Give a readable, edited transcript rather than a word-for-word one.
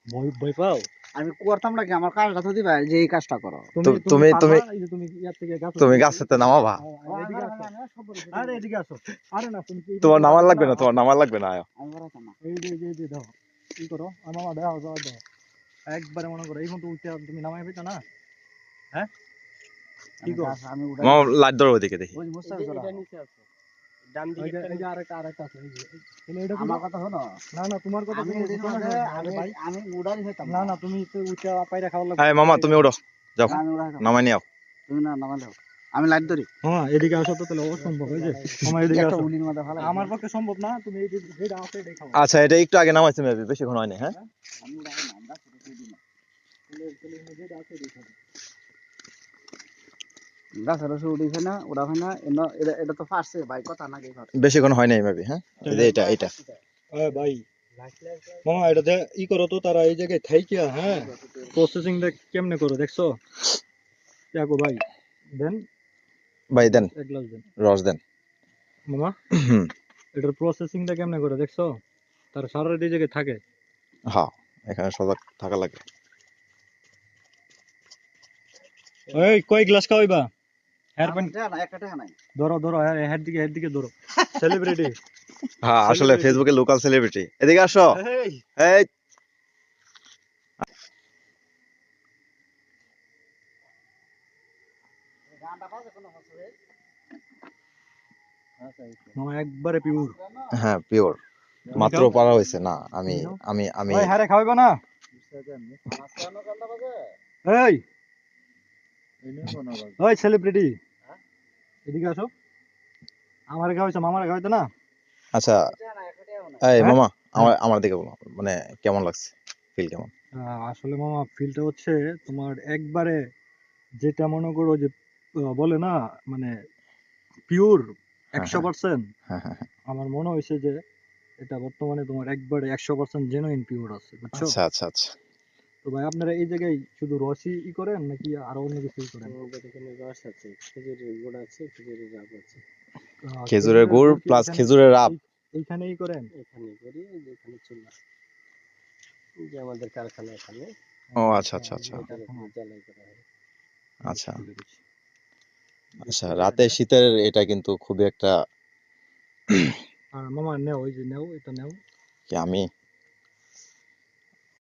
ভয় ভয় পাও? আমি করতাম নাকি আমার কাজটা তো দিবা যে এই কাজটা করো। তুমি পারবা? এই যে তুমি ইয়ার থেকে গাছ তুমি গাছেতে নামাবা। এদিকে আসো। আরে এদিকে আসো। আরে না তুমি তোমার নামার লাগবে না, তোমার নামার লাগবে না। আমি করতাম না। এই যে দাও কি করো মামা দাও দাও দাও একবারে মনে করো এই মতো উঠে তুমি নামাই পেছো না হ্যাঁ কি গো আমি উঠাই মামা লাইট ধরো ওদিকে দেখি। ওই মুস্তাফা এটা নিচে আছে ডান ওই দিকে যে আরেকটা আছে এই যে তুমি এটা আমার কথা শোনো, না না তোমার কথা আমি তুমি এদিন শোনো না, মাঝে আরে ভাই আমি উড়াই হইতাম না না তুমি তো উঠে পায়রা খাওয়ার লাগবে হ্যাঁ মামা তুমি ওঠো, যাও আমি উড়াই নামাই নিও। তুমি না নামালে হোক। আমি লাইট ধরি হ্যাঁ এদিকে আসো তো তাহলে অসম্ভব এই যে মামা এদিকে একটা আসো উলির মধ্যে ভালো আমার পক্ষে সম্ভব না তুমি এই যে যেটা আছে এটাই খাও আচ্ছা এটা একটু আগে নামাইছে মেবি, বেশিক্ষণ হয়নি। হ্যাঁ আমি উড়াই না আমরা ছোট ছোট দিন যেটা আছে এটাই খাও গাছের রসে উঠিছে না ওরা হয় না এটা তো ফাটছে ভাই কথা না কি ফাটছে বেশিক্ষণ হয়নি মেবি। হ্যাঁ এই যে এটা ভাই মামা এটা ই করো তো তারা এই জায়গায় থাইকিয়া হ্যাঁ প্রসেসিংটা কেমনে করো দেখছো দেখো ভাই দেন ভাই দেন এক গ্লাস দেন রস দেন। মামা এটার প্রসেসিংটা কেমনে করে দেখছো তারা সারা রাত এই জায়গায় থাকে হ্যাঁ এখানে সজাগ থাকা লাগে। এই কয় গ্লাস খাওয়াইবা হেয়ার প্যান্ট না একটা টাকা নাই ধরো ধরো হেড দিকে ধরো সেলিব্রিটি হ্যাঁ আসলে ফেসবুকে লোকাল সেলিব্রিটি। এদিকে আসো। এই এই গানটা বাজে কোনো হচ্ছে মামা একবারে পিওর হ্যাঁ পিওর মাত্র পারা হয়েছে না। আমি আমি আমি ওই হ্যারে খাওয়াইবা না এই ওই সেলিব্রিটি এদিকে আসো আমারে খাওয়াইছো মামারে খাওয়াইতো না আচ্ছা এই মামা আমার দিকে বলো, মানে কেমন লাগছে, ফিল কেমন? আসলে মামা ফিলটা হচ্ছে তোমার একবারে যেটা মনে করো যে বলে না মানে পিওর 100%। হ্যাঁ হ্যাঁ আমার মনে হয়েছে যে এটা বর্তমানে তোমার একবারে 100% জেনুইন পিওর আছে বুঝছো আচ্ছা আচ্ছা আচ্ছা। তো ভাই আপনারা এই জায়গায় শুধু রসই করেন নাকি আরো অন্য কিছু করেন আমাদের এখানে রস আছে খেজুরের গুড় আছে খেজুরের রস আছে খেজুরের গুড় কি প্লাস এখানে- খেজুরের রাব। এইখানেই করেন এখানে করি এই যে এখানে চুলা এই যে আমাদের কারখানা এখানে ও আচ্ছা আচ্ছা আচ্ছা এটার উপরে জ্বালাই করা হয় আচ্ছা আচ্ছা। রাতে শীতের এটা কিন্তু খুবই একটা আর মামা নেও ওই যে নেও এটা নেও কি আমি